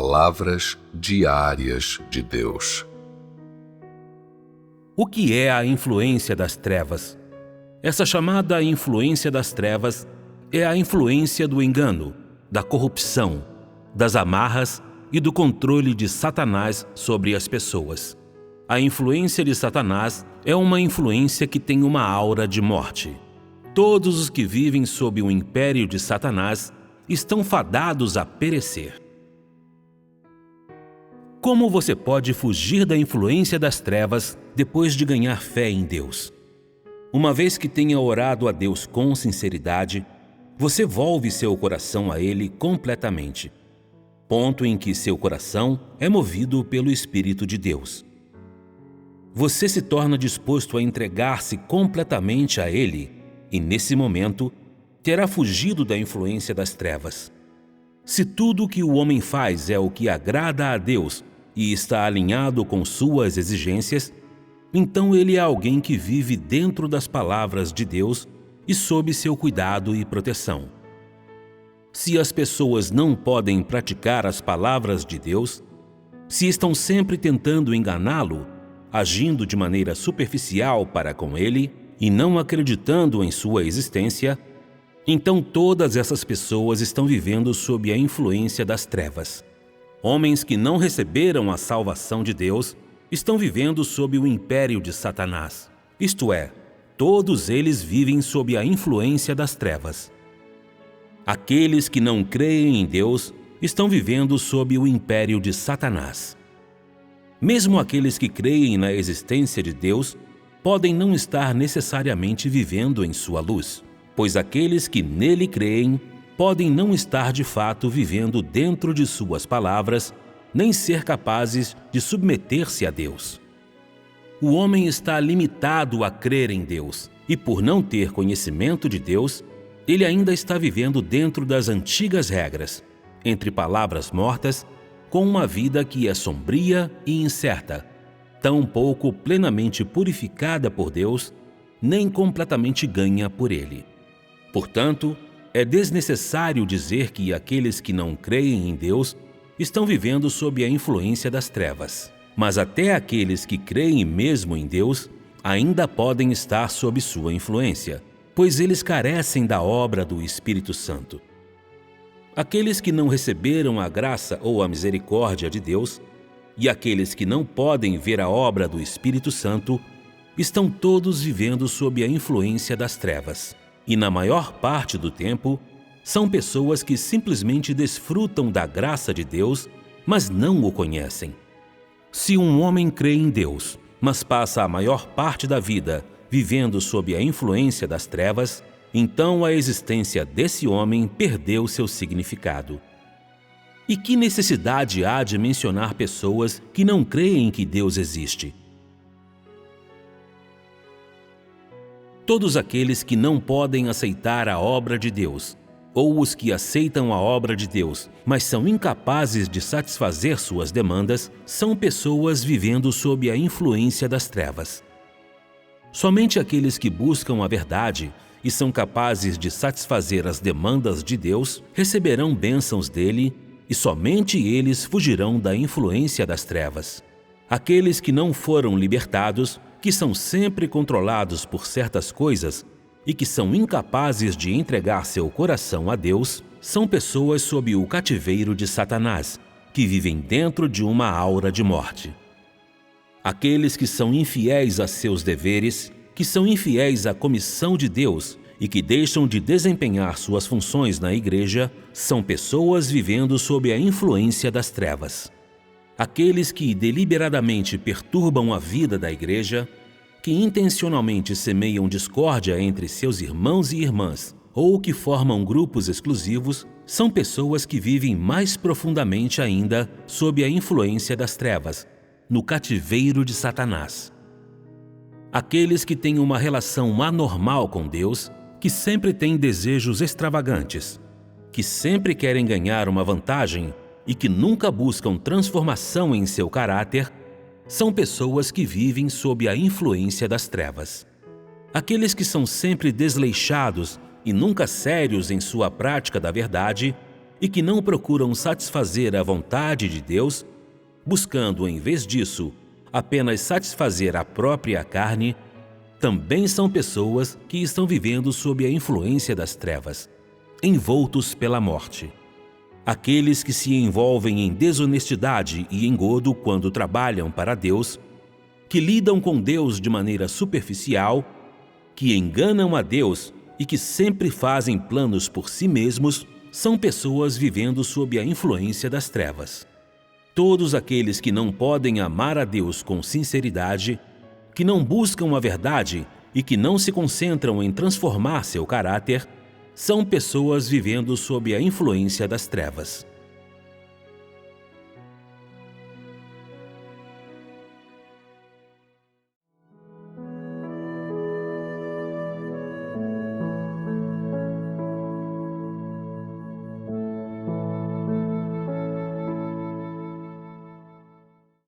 Palavras diárias de Deus. O que é a influência das trevas? Essa chamada influência das trevas é a influência do engano, da corrupção, das amarras e do controle de Satanás sobre as pessoas. A influência de Satanás é uma influência que tem uma aura de morte. Todos os que vivem sob o império de Satanás estão fadados a perecer. Como você pode fugir da influência das trevas depois de ganhar fé em Deus? Uma vez que tenha orado a Deus com sinceridade, você volve seu coração a Ele completamente, ponto em que seu coração é movido pelo Espírito de Deus. Você se torna disposto a entregar-se completamente a Ele e, nesse momento, terá fugido da influência das trevas. Se tudo o que o homem faz é o que agrada a Deus e está alinhado com suas exigências, então ele é alguém que vive dentro das palavras de Deus e sob seu cuidado e proteção. Se as pessoas não podem praticar as palavras de Deus, se estão sempre tentando enganá-lo, agindo de maneira superficial para com ele e não acreditando em sua existência, então todas essas pessoas estão vivendo sob a influência das trevas. Homens que não receberam a salvação de Deus estão vivendo sob o império de Satanás. Isto é, todos eles vivem sob a influência das trevas. Aqueles que não creem em Deus estão vivendo sob o império de Satanás. Mesmo aqueles que creem na existência de Deus podem não estar necessariamente vivendo em sua luz, pois aqueles que nele creem podem não estar de fato vivendo dentro de suas palavras, nem ser capazes de submeter-se a Deus. O homem está limitado a crer em Deus e, por não ter conhecimento de Deus, ele ainda está vivendo dentro das antigas regras, entre palavras mortas, com uma vida que é sombria e incerta, tão pouco plenamente purificada por Deus, nem completamente ganha por Ele. Portanto, é desnecessário dizer que aqueles que não creem em Deus estão vivendo sob a influência das trevas. Mas até aqueles que creem mesmo em Deus ainda podem estar sob sua influência, pois eles carecem da obra do Espírito Santo. Aqueles que não receberam a graça ou a misericórdia de Deus e aqueles que não podem ver a obra do Espírito Santo estão todos vivendo sob a influência das trevas. E na maior parte do tempo, são pessoas que simplesmente desfrutam da graça de Deus, mas não o conhecem. Se um homem crê em Deus, mas passa a maior parte da vida vivendo sob a influência das trevas, então a existência desse homem perdeu seu significado. E que necessidade há de mencionar pessoas que não creem que Deus existe? Todos aqueles que não podem aceitar a obra de Deus, ou os que aceitam a obra de Deus, mas são incapazes de satisfazer suas demandas, são pessoas vivendo sob a influência das trevas. Somente aqueles que buscam a verdade e são capazes de satisfazer as demandas de Deus receberão bênçãos dele, e somente eles fugirão da influência das trevas. Aqueles que não foram libertados, que são sempre controlados por certas coisas e que são incapazes de entregar seu coração a Deus, são pessoas sob o cativeiro de Satanás, que vivem dentro de uma aura de morte. Aqueles que são infiéis a seus deveres, que são infiéis à comissão de Deus e que deixam de desempenhar suas funções na igreja, são pessoas vivendo sob a influência das trevas. Aqueles que deliberadamente perturbam a vida da igreja, que intencionalmente semeiam discórdia entre seus irmãos e irmãs, ou que formam grupos exclusivos, são pessoas que vivem mais profundamente ainda sob a influência das trevas, no cativeiro de Satanás. Aqueles que têm uma relação anormal com Deus, que sempre têm desejos extravagantes, que sempre querem ganhar uma vantagem e que nunca buscam transformação em seu caráter, são pessoas que vivem sob a influência das trevas. Aqueles que são sempre desleixados e nunca sérios em sua prática da verdade e que não procuram satisfazer a vontade de Deus, buscando, em vez disso, apenas satisfazer a própria carne, também são pessoas que estão vivendo sob a influência das trevas, envoltos pela morte. Aqueles que se envolvem em desonestidade e engodo quando trabalham para Deus, que lidam com Deus de maneira superficial, que enganam a Deus e que sempre fazem planos por si mesmos, são pessoas vivendo sob a influência das trevas. Todos aqueles que não podem amar a Deus com sinceridade, que não buscam a verdade e que não se concentram em transformar seu caráter, são pessoas vivendo sob a influência das trevas.